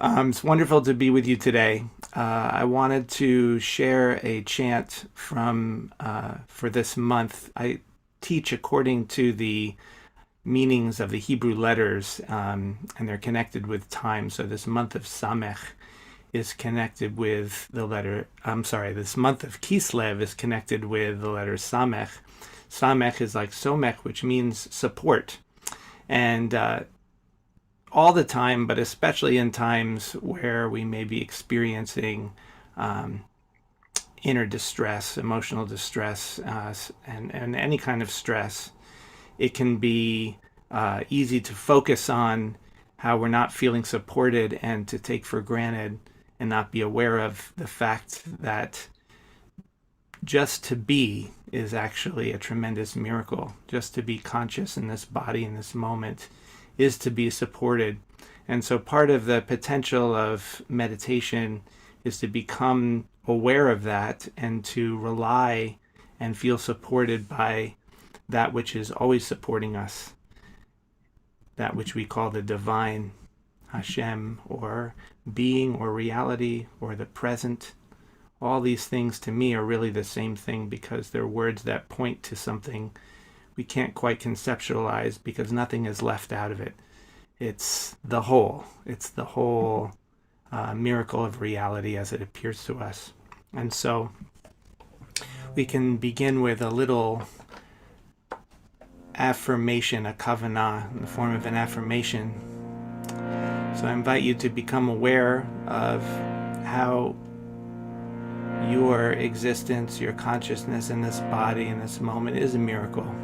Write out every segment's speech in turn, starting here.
It's wonderful to be with you today. I wanted to share a chant for this month. I teach according to the meanings of the Hebrew letters, and they're connected with time. So this month of Samech is connected with the letter. This month of Kislev is connected with the letter Samech. Samech is like Somech, which means support, and all the time, but especially in times where we may be experiencing inner distress, emotional distress, and any kind of stress, it can be easy to focus on how we're not feeling supported and to take for granted and not be aware of the fact that just to be is actually a tremendous miracle. Just to be conscious in this body, in this moment, is to be supported. And so part of the potential of meditation is to become aware of that and to rely and feel supported by that which is always supporting us, that which we call the divine, Hashem, or being, or reality, or the present. All these things to me are really the same thing because they're words that point to something we can't quite conceptualize because nothing is left out of it. It's the whole. It's the whole miracle of reality as it appears to us. And so we can begin with a little affirmation, a kavanah, in the form of an affirmation. So I invite you to become aware of how your existence, your consciousness in this body, in this moment, is a miracle,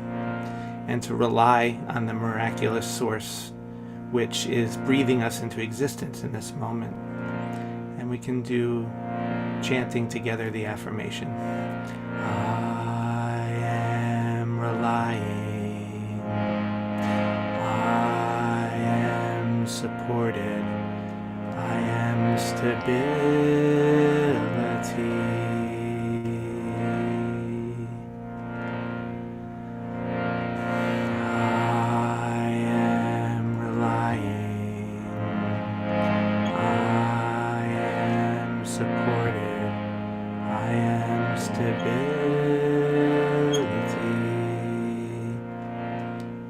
and to rely on the miraculous source which is breathing us into existence in this moment. And we can do chanting together the affirmation. I am relying. I am supported. I am stability. Supported. I am stability.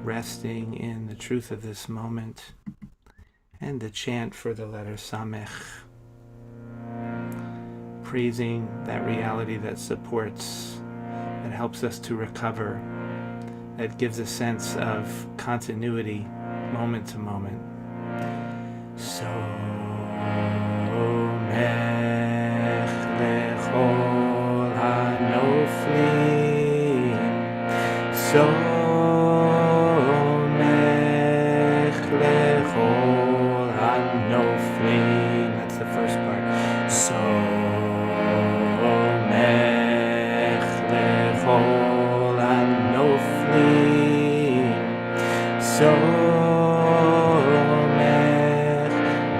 Resting in the truth of this moment. And the chant for the letter Samech. Praising that reality that supports, that helps us to recover, that gives a sense of continuity moment to moment. So lechol hanoflim, somech lechol hanoflim. That's the first part. Somech lechol hanoflim, somech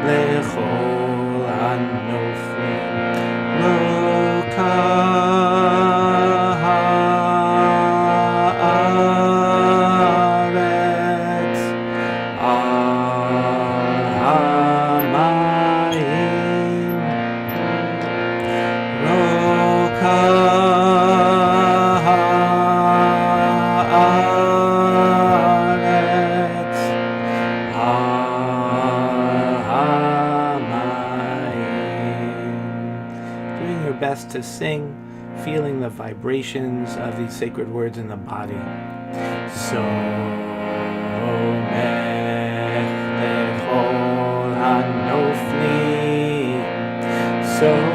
lechol hanoflim. Best to sing, feeling the vibrations of these sacred words in the body. So lechol hanoflim, somech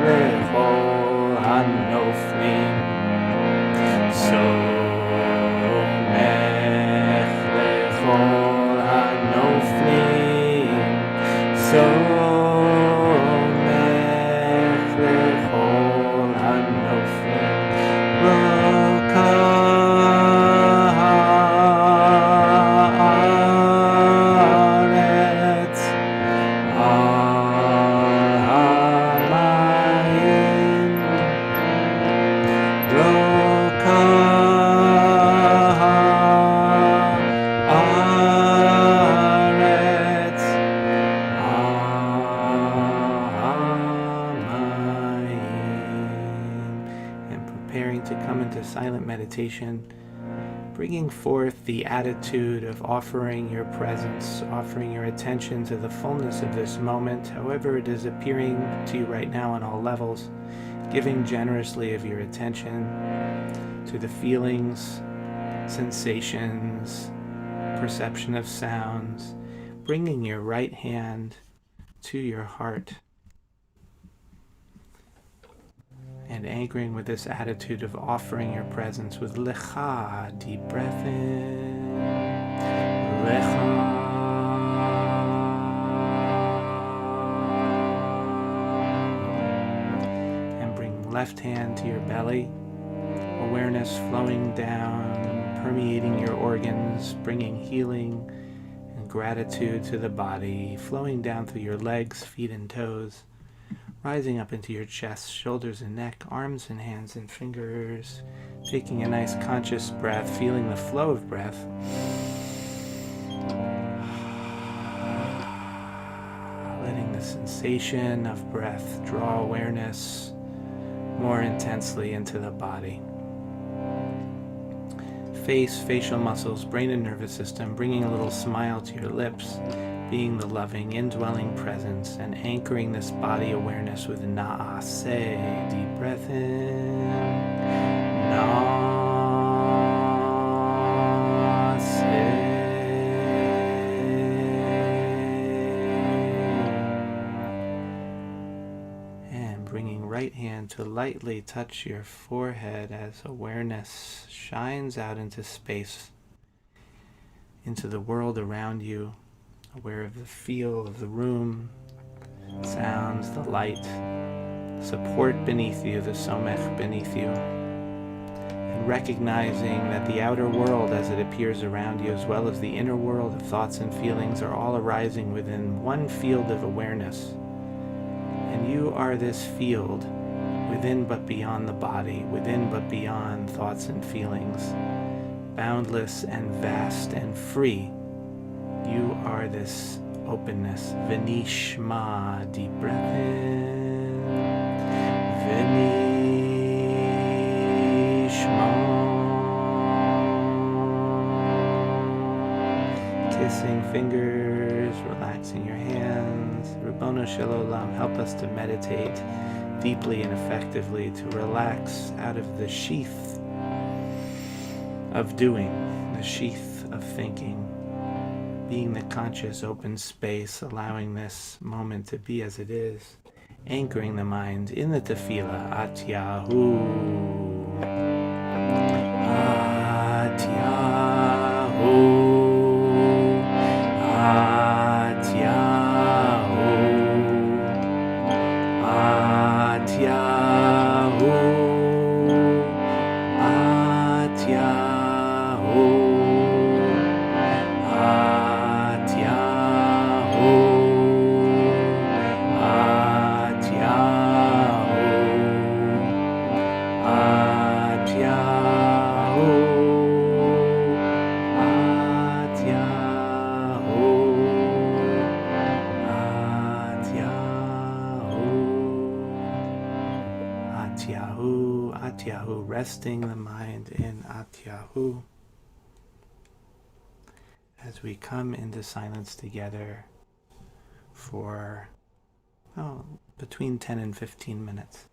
lechol hanoflim, somech lechol hanoflim, meditation, bringing forth the attitude of offering your presence, offering your attention to the fullness of this moment, however it is appearing to you right now on all levels, giving generously of your attention to the feelings, sensations, perception of sounds, bringing your right hand to your heart and anchoring with this attitude of offering your presence with lecha, deep breath in, lecha, and bring left hand to your belly, awareness flowing down, permeating your organs, bringing healing and gratitude to the body, flowing down through your legs, feet, and toes, rising up into your chest, shoulders and neck, arms and hands and fingers, taking a nice conscious breath, feeling the flow of breath. Letting the sensation of breath draw awareness more intensely into the body. Face, facial muscles, brain and nervous system, bringing a little smile to your lips, being the loving, indwelling presence, and anchoring this body awareness with na'aseh, deep breath in, na'aseh, and bringing right hand to lightly touch your forehead as awareness shines out into space, into the world around you, aware of the feel of the room, sounds, the light, support beneath you, the somech beneath you, and recognizing that the outer world as it appears around you, as well as the inner world of thoughts and feelings, are all arising within one field of awareness. And you are this field, within but beyond the body, within but beyond thoughts and feelings, boundless and vast and free. You are this openness. V'nishma, deep breath in. V'nishma. Kissing fingers, relaxing your hands. Rabbono Shel Olam, help us to meditate deeply and effectively, to relax out of the sheath of doing, the sheath of thinking, being the conscious open space, allowing this moment to be as it is, anchoring the mind in the tefillah, At Yahu, At Yahu, At Yahu, At Yahu, At Yahu, At Yahu, At Yahu, At Yahu, At Yahu, At Yahu, At Yahu, resting the mind in At Yahu as we come into silence together for between 10 and 15 minutes.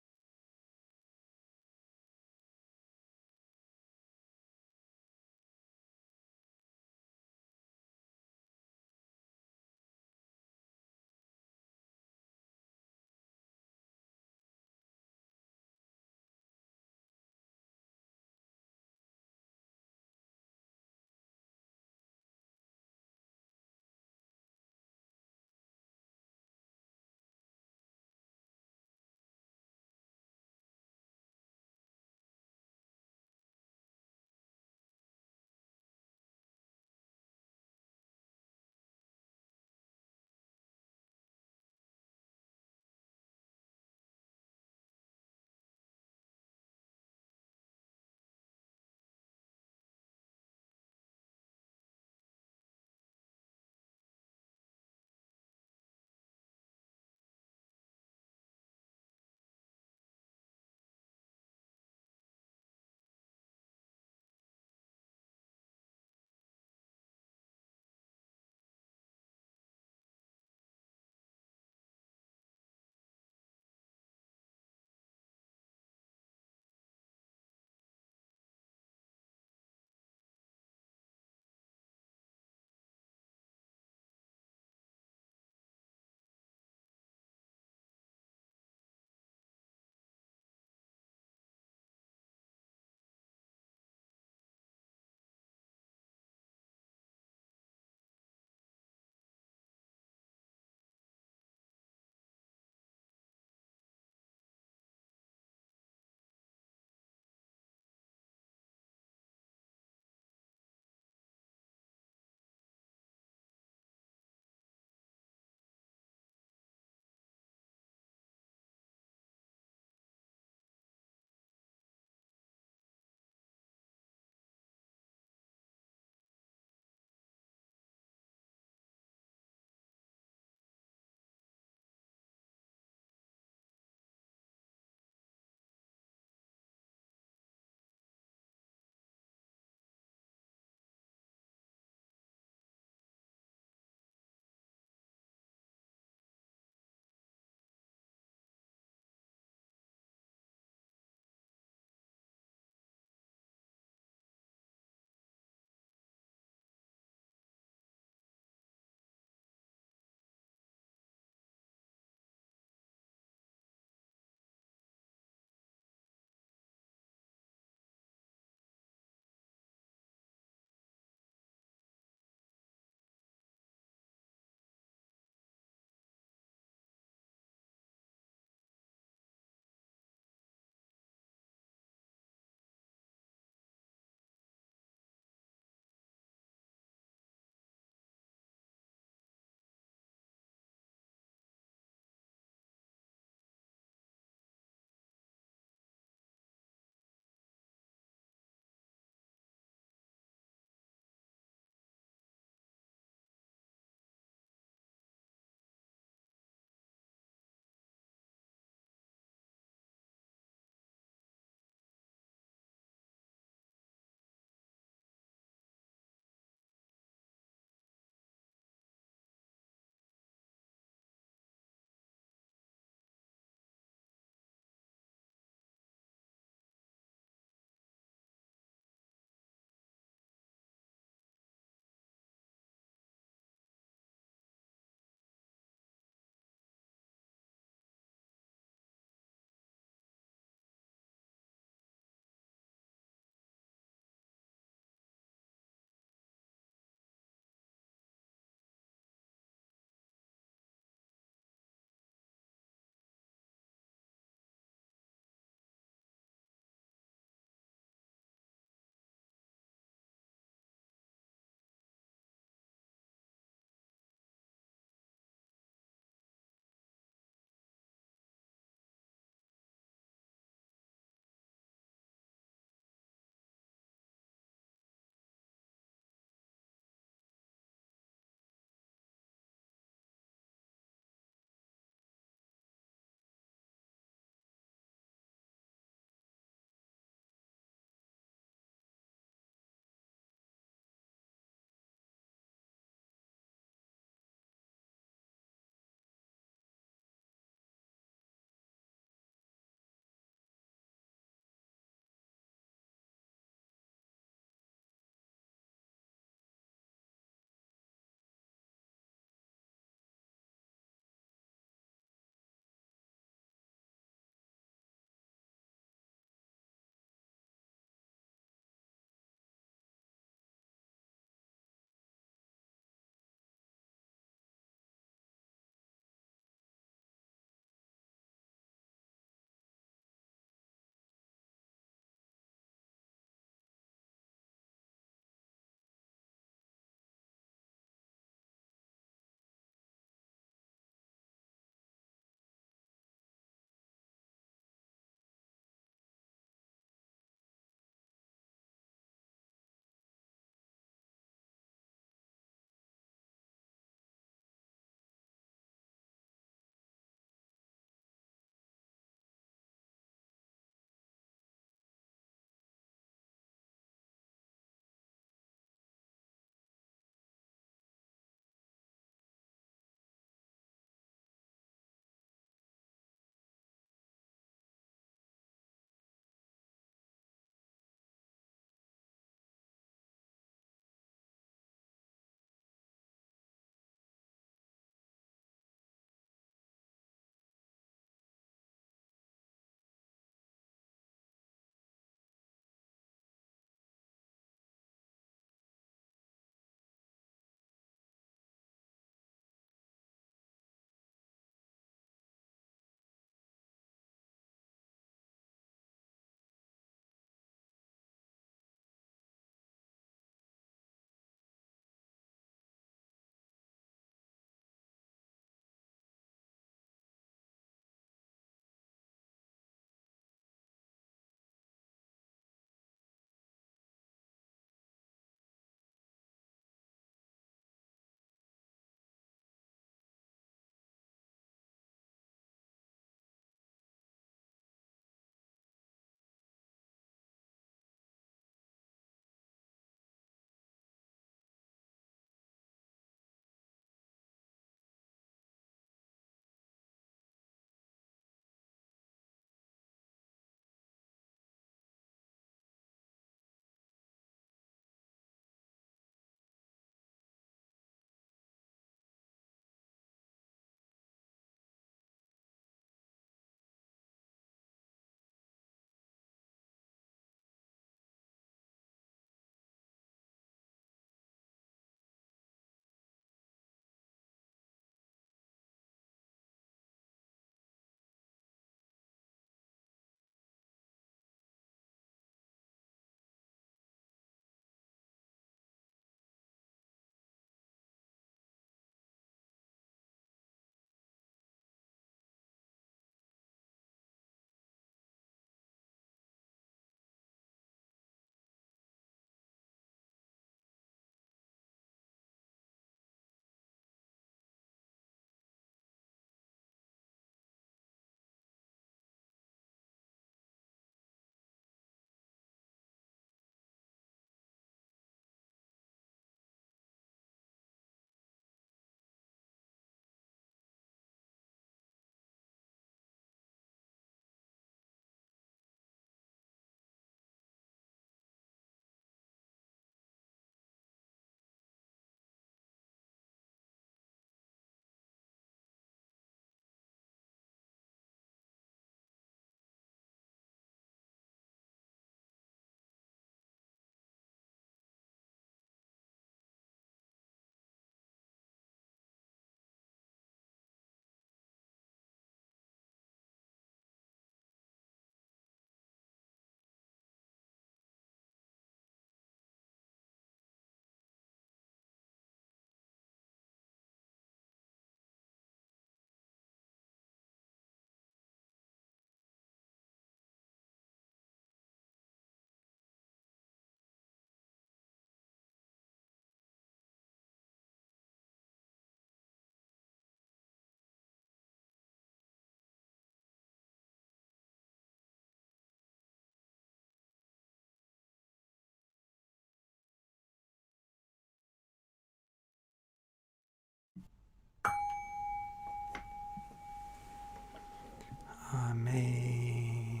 Amen.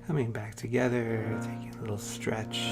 Coming back together, taking a little stretch.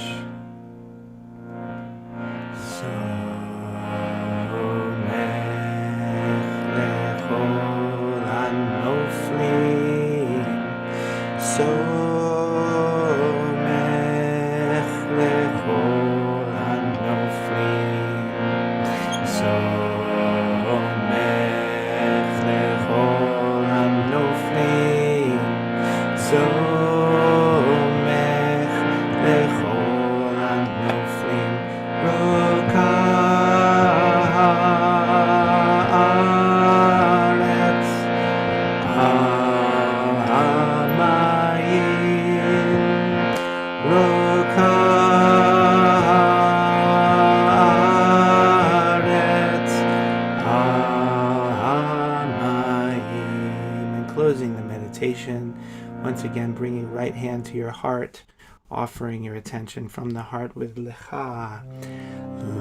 Closing the meditation, once again bringing right hand to your heart, offering your attention from the heart with Lecha,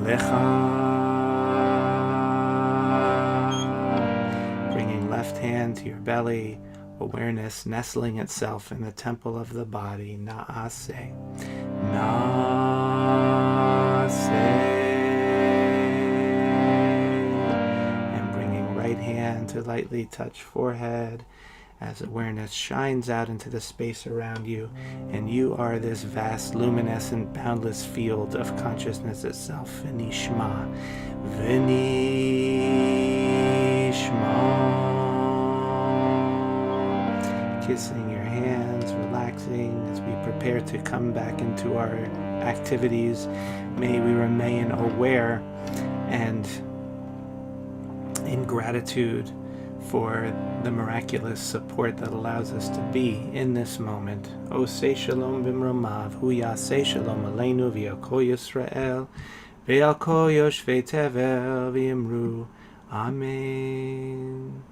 Lecha. Bringing left hand to your belly, awareness nestling itself in the temple of the body, Naase, Naase. Right hand to lightly touch forehead as awareness shines out into the space around you, and you are this vast, luminescent, boundless field of consciousness itself. V'nishma, V'nishma. Kissing your hands, relaxing as we prepare to come back into our activities. May we remain aware and in gratitude for the miraculous support that allows us to be in this moment. O say shalom bimromav, hu yaseh shalom aleinu v'al kol Yisrael, v'al kol yoshvei tevel v'yimru. Amen.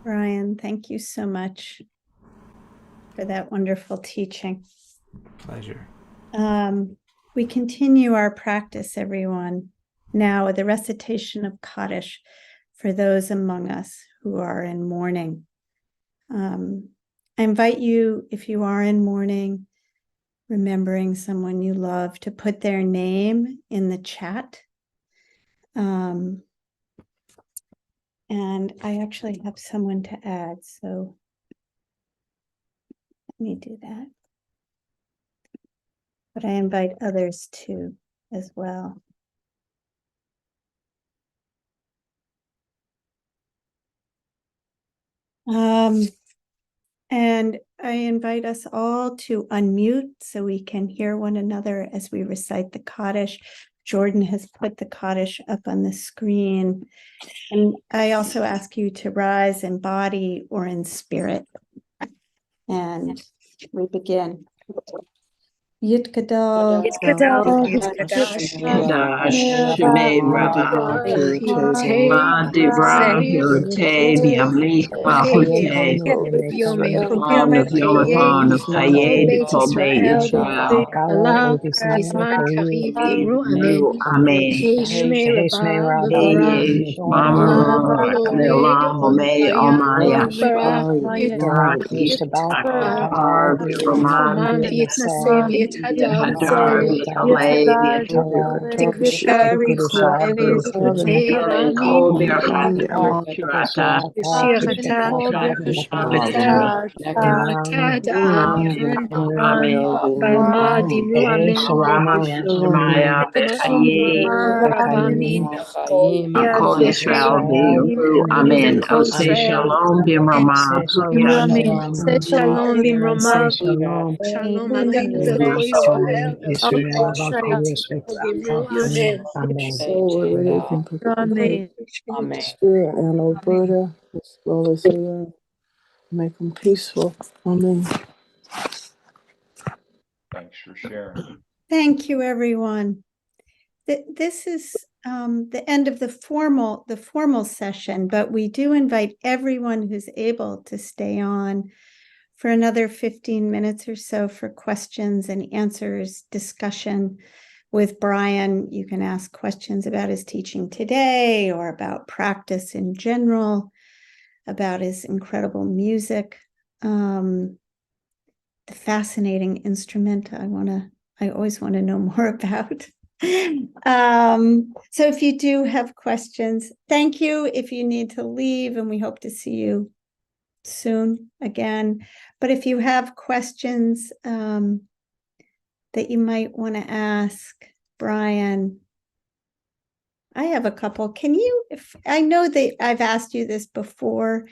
Brian, thank you so much for that wonderful teaching. Pleasure. We continue our practice, everyone, now with the recitation of Kaddish for those among us who are in mourning. I invite you, if you are in mourning, remembering someone you love, to put their name in the chat. And I actually have someone to add, so let me do that. But I invite others too, as well. And I invite us all to unmute so we can hear one another as we recite the Kaddish. Jordan has put the Kaddish up on the screen. And I also ask you to rise in body or in spirit. And we begin. Yitkadal, Shemay Rabbi, Madibra, Hirte, Biamlich, Bahute, Yom of Yomatan of Hayed, Tobe, Israel. Amen. Mama, Leolam, Ome, Omaya, Har, Roman, Hadar, Vitalay, Amen. Say shalom, Bimrama, Shalom bimromav, shalom aleinu v'kol Yisrael. Amen. Amen. Spirit and Alberta, as well as Iran, make them peaceful. Amen. Thanks for sharing. Thank you, everyone. This is the end of the formal session, but we do invite everyone who's able to stay on for another 15 minutes or so for questions and answers, discussion. with Brian, you can ask questions about his teaching today or about practice in general, about his incredible music, the fascinating instrument I always want to know more about. So if you do have questions, thank you if you need to leave, and we hope to see you soon again. But if you have questions that you might want to ask Brian, I have a couple. Can you, if I know that I've asked you this before,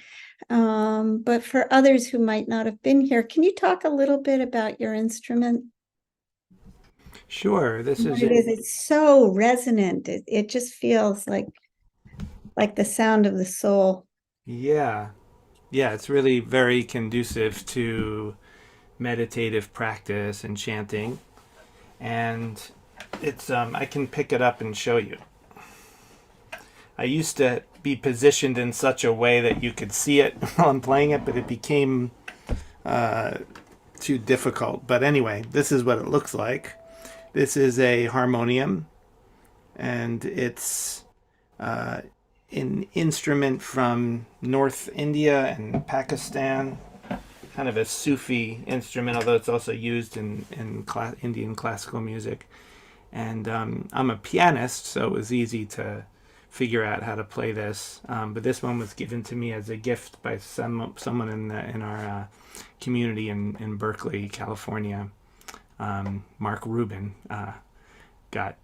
but for others who might not have been here, can you talk a little bit about your instrument? Sure. This What is it is. It's so resonant. It just feels like the sound of the soul. Yeah. Yeah, it's really very conducive to meditative practice and chanting. And it's I can pick it up and show you. I used to be positioned in such a way that you could see it while I'm playing it, but it became too difficult. But anyway, this is what it looks like. This is a harmonium, and it's an instrument from North India and Pakistan, kind of a Sufi instrument, although it's also used in Indian classical music. And I'm a pianist, so it was easy to figure out how to play this. But this one was given to me as a gift by someone in our community in Berkeley, California. Mark Rubin got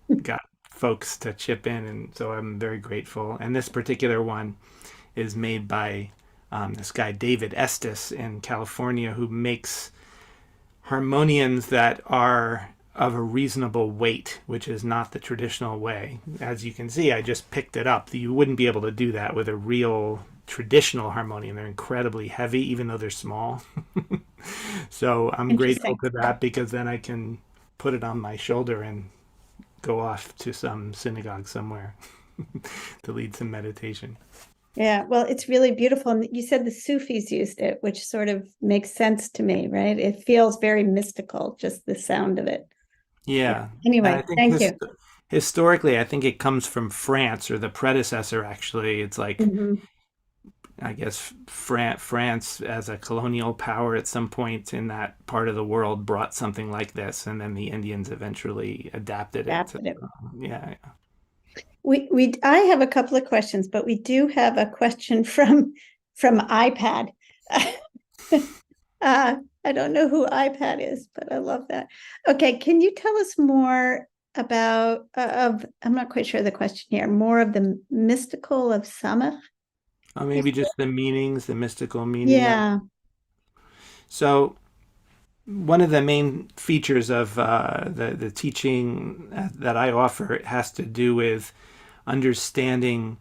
folks to chip in, and so I'm very grateful. And this particular one is made by this guy David Estes in California, who makes harmoniums that are of a reasonable weight, which is not the traditional way. As you can see, I just picked it up. You wouldn't be able to do that with a real traditional harmonium. They're incredibly heavy, even though they're small. So I'm grateful to that, because then I can put it on my shoulder and go off to some synagogue somewhere to lead some meditation. Yeah, well, it's really beautiful. And you said the Sufis used it, which sort of makes sense to me, right? It feels very mystical, just the sound of it. Yeah. Anyway, thank you. Historically, I think it comes from France, or the predecessor, actually. It's like, I guess, France as a colonial power at some point in that part of the world brought something like this, and then the Indians eventually adapted it. Yeah. I have a couple of questions, but we do have a question from iPad. I don't know who iPad is, but I love that. Okay, can you tell us more about I'm not quite sure the question here, more of the mystical of Samach? Or maybe just the meanings, the mystical meaning. Yeah. So one of the main features of the teaching that I offer has to do with understanding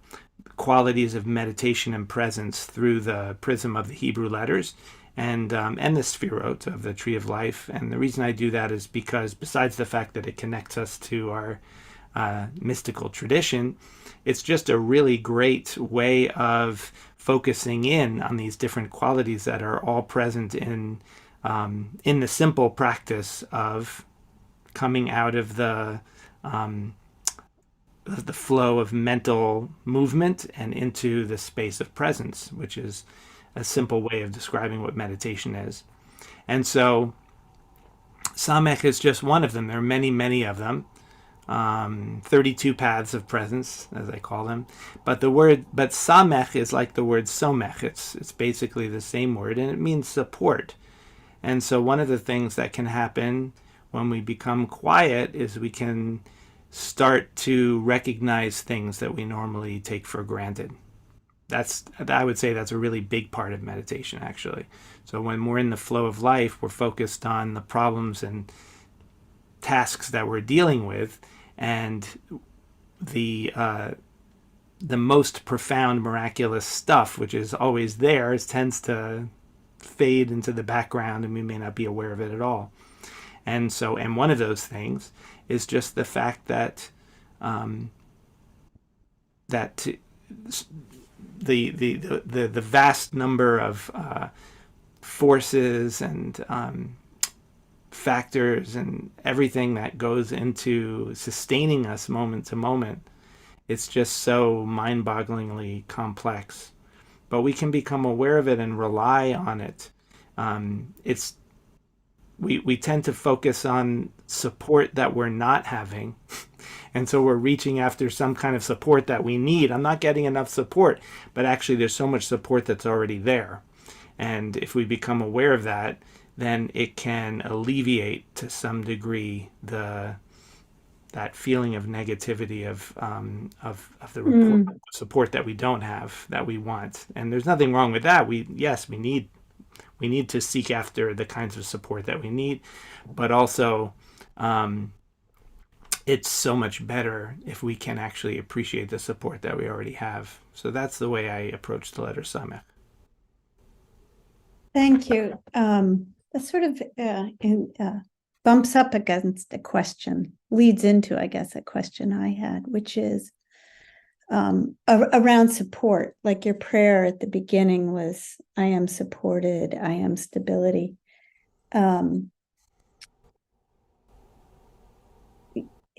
qualities of meditation and presence through the prism of the Hebrew letters and the Sefirot of the Tree of Life. And the reason I do that is because, besides the fact that it connects us to our mystical tradition, it's just a really great way of focusing in on these different qualities that are all present in the simple practice of coming out of the flow of mental movement and into the space of presence, which is a simple way of describing what meditation is. And so Samech is just one of them. There are many, many of them. 32 paths of presence, as I call them. But Samech is like the word Somech. It's basically the same word, and it means support. And so one of the things that can happen when we become quiet is we can start to recognize things that we normally take for granted. I would say that's a really big part of meditation, actually. So when we're in the flow of life, we're focused on the problems and tasks that we're dealing with, and the most profound, miraculous stuff, which is always there, tends to fade into the background, and we may not be aware of it at all. And one of those things is just the fact that the vast number of forces and factors and everything that goes into sustaining us moment to moment, it's just so mind-bogglingly complex. But we can become aware of it and rely on it. It's we tend to focus on support that we're not having. And so we're reaching after some kind of support that we need. I'm not getting enough support, but actually there's so much support that's already there. And if we become aware of that, then it can alleviate to some degree that feeling of negativity of the report, support that we don't have, that we want. And there's nothing wrong with that. We need to seek after the kinds of support that we need, but also it's so much better if we can actually appreciate the support that we already have. So that's the way I approach the letter Samech. Thank you. That sort of bumps up against a question, leads into, I guess, a question I had, which is around support. Like your prayer at the beginning was, I am supported, I am stability.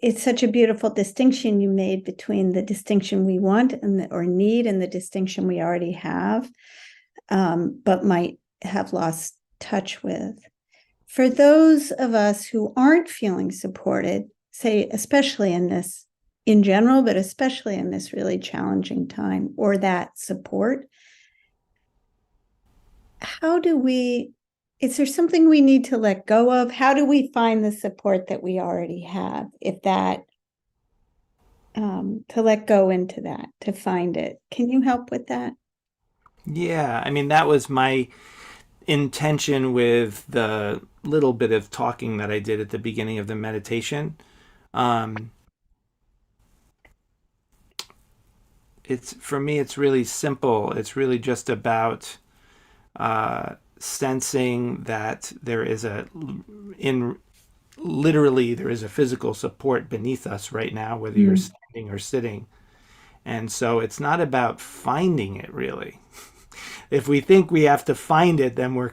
It's such a beautiful distinction you made between the distinction we want or need and the distinction we already have, but might have lost touch with. For those of us who aren't feeling supported, say, especially in general, but especially in this really challenging time, or that support, is there something we need to let go of? How do we find the support that we already have? To let go into that, to find it. Can you help with that? Yeah, I mean, that was my intention with the little bit of talking that I did at the beginning of the meditation. For me, it's really simple. It's really just about sensing that there is there is a physical support beneath us right now, whether you're standing or sitting. And so it's not about finding it, really. If we think we have to find it, then we're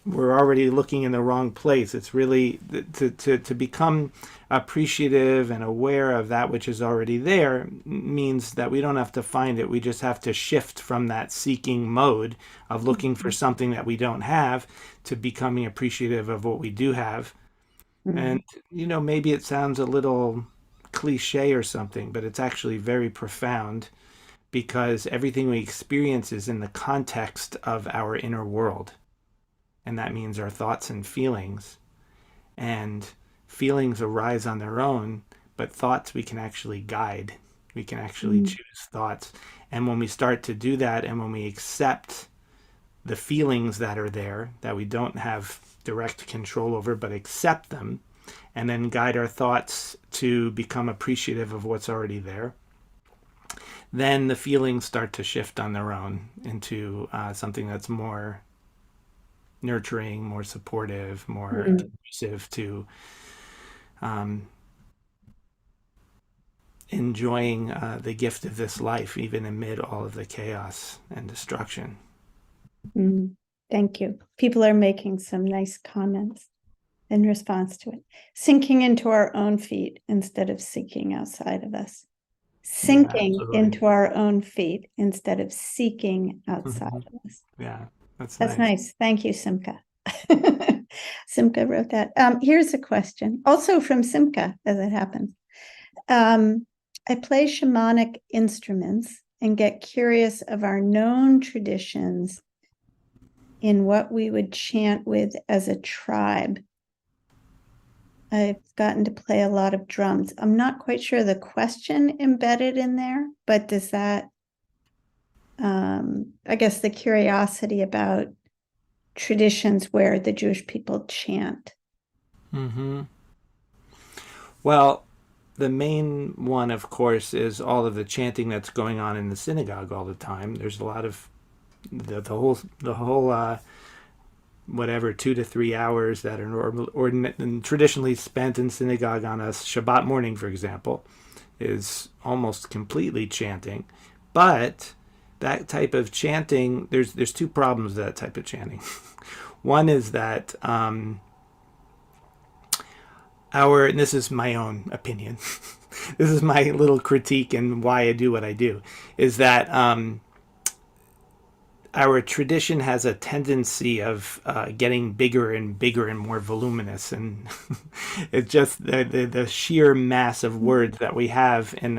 already looking in the wrong place. It's really to become appreciative and aware of that which is already there means that we don't have to find it. We just have to shift from that seeking mode of looking for something that we don't have to becoming appreciative of what we do have. And, maybe it sounds a little cliche or something, but it's actually very profound, because everything we experience is in the context of our inner world. And that means our thoughts and feelings. And feelings arise on their own, but thoughts we can actually guide. We can actually choose thoughts. And when we start to do that, and when we accept the feelings that are there, that we don't have direct control over, but accept them, and then guide our thoughts to become appreciative of what's already there, then the feelings start to shift on their own into something that's more nurturing, more supportive, more conducive to enjoying the gift of this life, even amid all of the chaos and destruction. Thank you. People are making some nice comments in response to it. Sinking into our own feet instead of seeking outside of us. Sinking into our own feet instead of seeking outside of us. Yeah, that's nice. Thank you, Simka. Simka wrote that. Here's a question, also from Simka, as it happens. I play shamanic instruments and get curious of our known traditions in what we would chant with as a tribe. I've gotten to play a lot of drums. I'm not quite sure the question embedded in there, but does that, I guess the curiosity about traditions where the Jewish people chant. Well, the main one, of course, is all of the chanting that's going on in the synagogue all the time. There's a lot of the whole 2 to 3 hours that are traditionally spent in synagogue on a Shabbat morning, for example, is almost completely chanting. But that type of chanting, there's two problems with that type of chanting. One is that and this is my own opinion, this is my little critique and why I do what I do, is that our tradition has a tendency of getting bigger and bigger and more voluminous, and it's just the sheer mass of words that we have in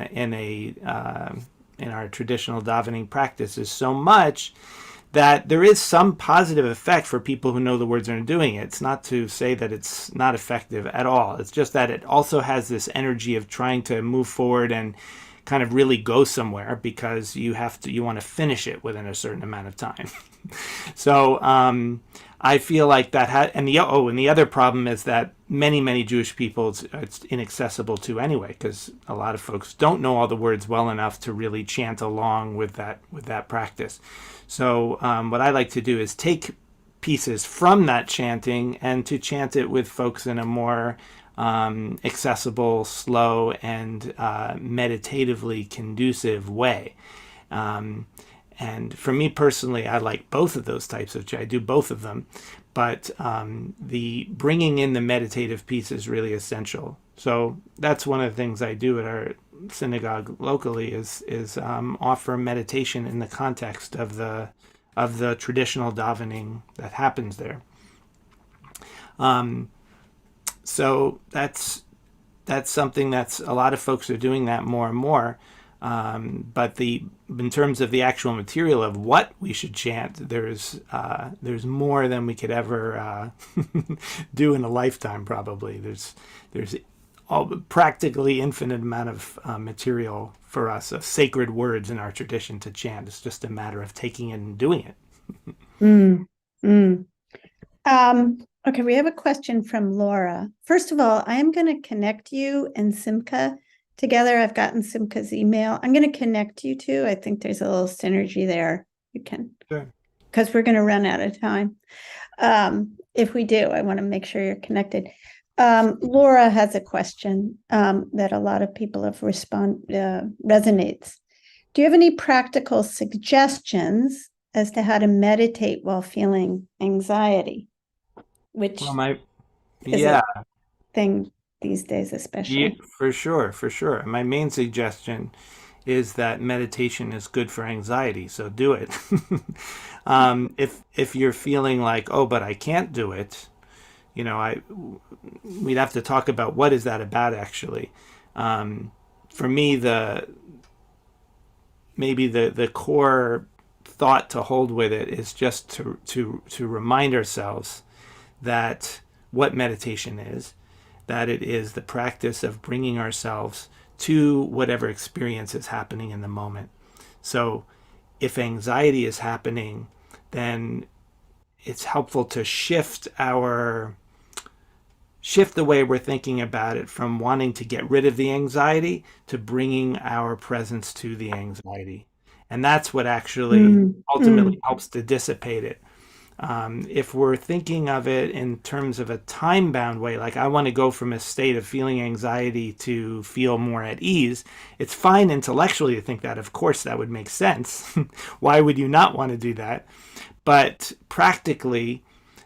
our traditional davening practice is so much that there is some positive effect for people who know the words and are doing it. It's not to say that it's not effective at all. It's just that it also has this energy of trying to move forward and kind of really go somewhere, because you want to finish it within a certain amount of time. So I feel like that and the other problem is that many Jewish people it's inaccessible to anyway, because a lot of folks don't know all the words well enough to really chant along with that practice. So what I like to do is take pieces from that chanting and to chant it with folks in a more accessible, slow, and meditatively conducive way. And for me personally, I like both of those types of I do both of them, but the bringing in the meditative piece is really essential. So that's one of the things I do at our synagogue locally is offer meditation in the context of the traditional davening that happens there. So that's something that's a lot of folks are doing that more and more. But in terms of the actual material of what we should chant, there's more than we could ever do in a lifetime. Probably there's practically infinite amount of material for us of sacred words in our tradition to chant. It's just a matter of taking it and doing it. Okay, we have a question from Laura. First of all, I am going to connect you and Simca together. I've gotten Simca's email. I'm going to connect you two. I think there's a little synergy there. You can, because we're going to run out of time. If we do, I want to make sure you're connected. Laura has a question that a lot of people have resonates. Do you have any practical suggestions as to how to meditate while feeling anxiety? Which is a thing these days, especially. Yeah, for sure. My main suggestion is that meditation is good for anxiety, so do it. If you're feeling like, oh, but I can't do it, we'd have to talk about what is that about actually. For me, maybe the core thought to hold with it is just to remind ourselves that what meditation is, that it is the practice of bringing ourselves to whatever experience is happening in the moment. So if anxiety is happening, then it's helpful to shift the way we're thinking about it from wanting to get rid of the anxiety to bringing our presence to the anxiety. And that's what actually ultimately helps to dissipate it. If we're thinking of it in terms of a time-bound way, like I want to go from a state of feeling anxiety to feel more at ease, it's fine intellectually to think that. Of course, that would make sense. Why would you not want to do that? But practically,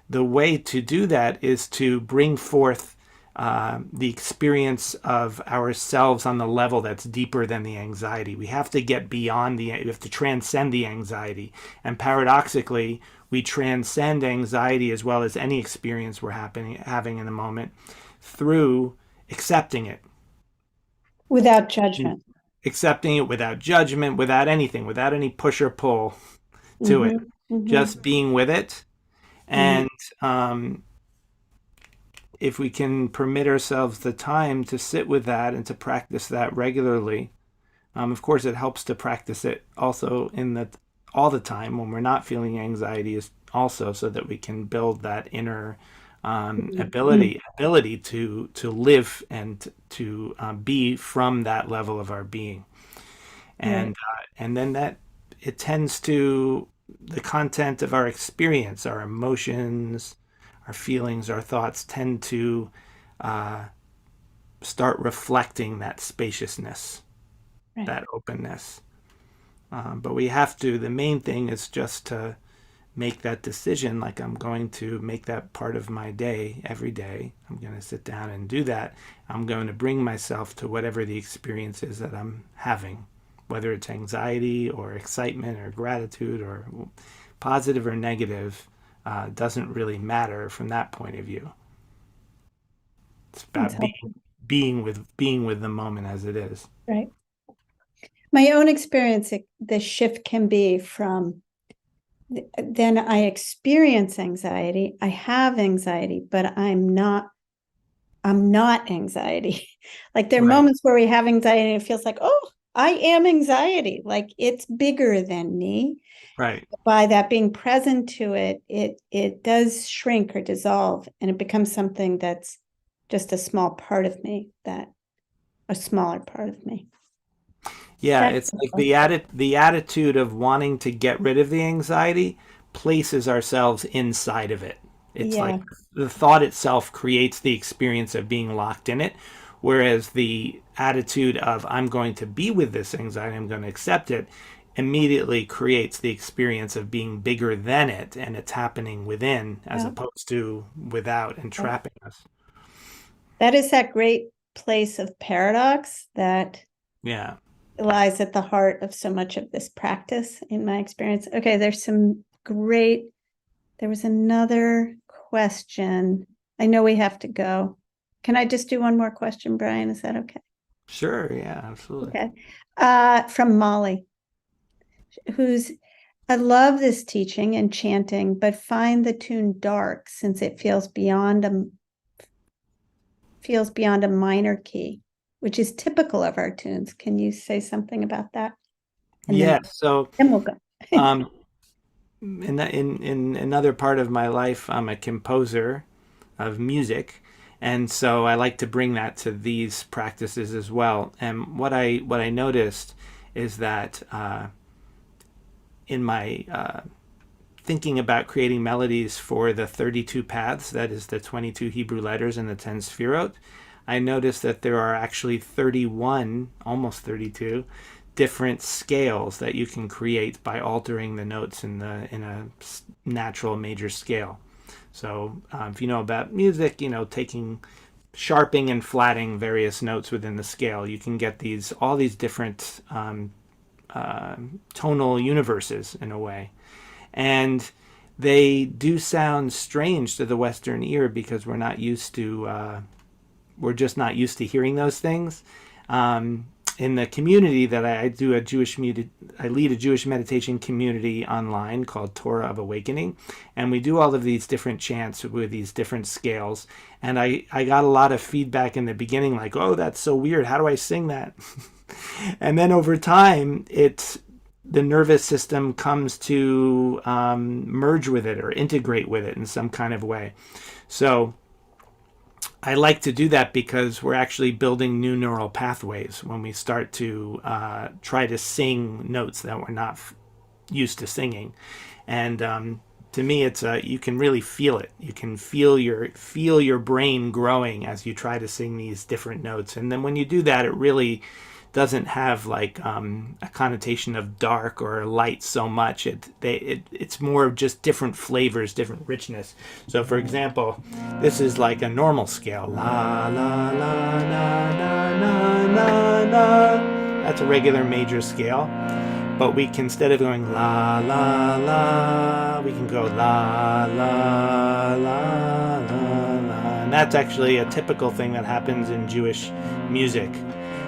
the way to do that is to bring forth the experience of ourselves on the level that's deeper than the anxiety. We have to get beyond we have to transcend the anxiety. And paradoxically, we transcend anxiety as well as any experience we're having in the moment through accepting it. Without judgment. Accepting it without judgment, without anything, without any push or pull to it. Just being with it. And if we can permit ourselves the time to sit with that and to practice that regularly, of course, it helps to practice it also all the time when we're not feeling anxiety, is also so that we can build that inner ability to live and to be from that level of our being. And then that it tends to the content of our experience, our emotions, our feelings, our thoughts tend to start reflecting that spaciousness, that openness. But we have to, the main thing is just to make that decision, like I'm going to make that part of my day every day. I'm going to sit down and do that. I'm going to bring myself to whatever the experience is that I'm having, whether it's anxiety or excitement or gratitude or positive or negative, doesn't really matter from that point of view. It's That's about helpful. being with the moment as it is. Right. My own experience, the shift can be from then I experience anxiety. I have anxiety, but I'm not anxiety. Like there are Right. moments where we have anxiety and it feels like, oh, I am anxiety. Like it's bigger than me. Right. By that being present to it, it does shrink or dissolve, and it becomes something that's just a small part of me, a smaller part of me. Yeah, That's it's like the attitude of wanting to get rid of the anxiety places ourselves inside of it. It's like yeah, the thought itself creates the experience of being locked in it, whereas the attitude of I'm going to be with this anxiety, I'm going to accept it, immediately creates the experience of being bigger than it, and it's happening within as yeah. opposed to without and trapping us. That is that great place of paradox that Yeah. lies at the heart of so much of this practice, in my experience. Okay, there was another question. I know we have to go. Can I just do one more question, Brian? Is that okay? Sure. Yeah, absolutely. Okay. From Molly, who's I love this teaching and chanting, but find the tune dark since it feels beyond a minor key, which is typical of our tunes. Can you say something about that? And Yeah. So then we'll go. um in another part of my life, I'm a composer of music, and so I like to bring that to these practices as well. And what I noticed is that in my thinking about creating melodies for the 32 paths, that is the 22 Hebrew letters and the 10 sfirot, I noticed that there are actually 31, almost 32, different scales that you can create by altering the notes in a natural major scale. So if you know about music, taking sharping and flatting various notes within the scale, you can get all these different tonal universes in a way. And they do sound strange to the Western ear because we're just not used to hearing those things. In the community that I lead a Jewish meditation community online called Torah of Awakening, and we do all of these different chants with these different scales. And I got a lot of feedback in the beginning, like, "Oh, that's so weird. How do I sing that?" And then over time, the nervous system comes to merge with it or integrate with it in some kind of way. So I like to do that because we're actually building new neural pathways when we start to try to sing notes that we're not used to singing. And to me, it's you can really feel it. You can feel your brain growing as you try to sing these different notes. And then when you do that, it really doesn't have like a connotation of dark or light so much. It's more of just different flavors, different richness. So for example, this is like a normal scale. La la la na na na na na. That's a regular major scale. But we can, instead of going la la la, we can go la la la la la. And that's actually a typical thing that happens in Jewish music.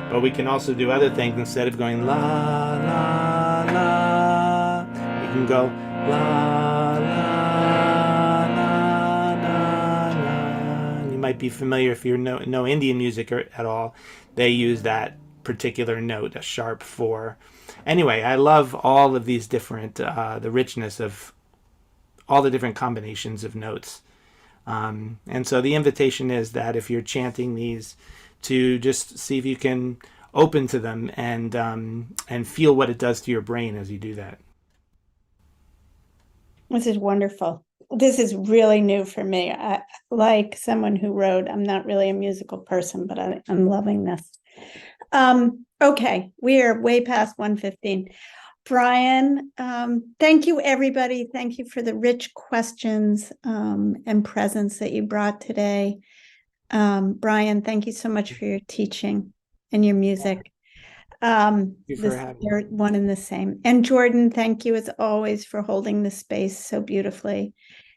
But we can also do other things. Instead of going la la la, we can go la la la la la. You might be familiar if you know Indian music at all. They use that particular note, a sharp 4. Anyway, I love all of these different, the richness of all the different combinations of notes. And so the invitation is that if you're chanting these, to just see if you can open to them and feel what it does to your brain as you do that. This is wonderful. This is really new for me. Like someone who wrote, I'm not really a musical person, but I'm loving this. Okay, we are way past 1:15. Brian, thank you, everybody. Thank you for the rich questions and presence that you brought today. Brian, thank you so much for your teaching and your music. Thank you for having me. They're one and the same. And Jordan, thank you as always for holding the space so beautifully.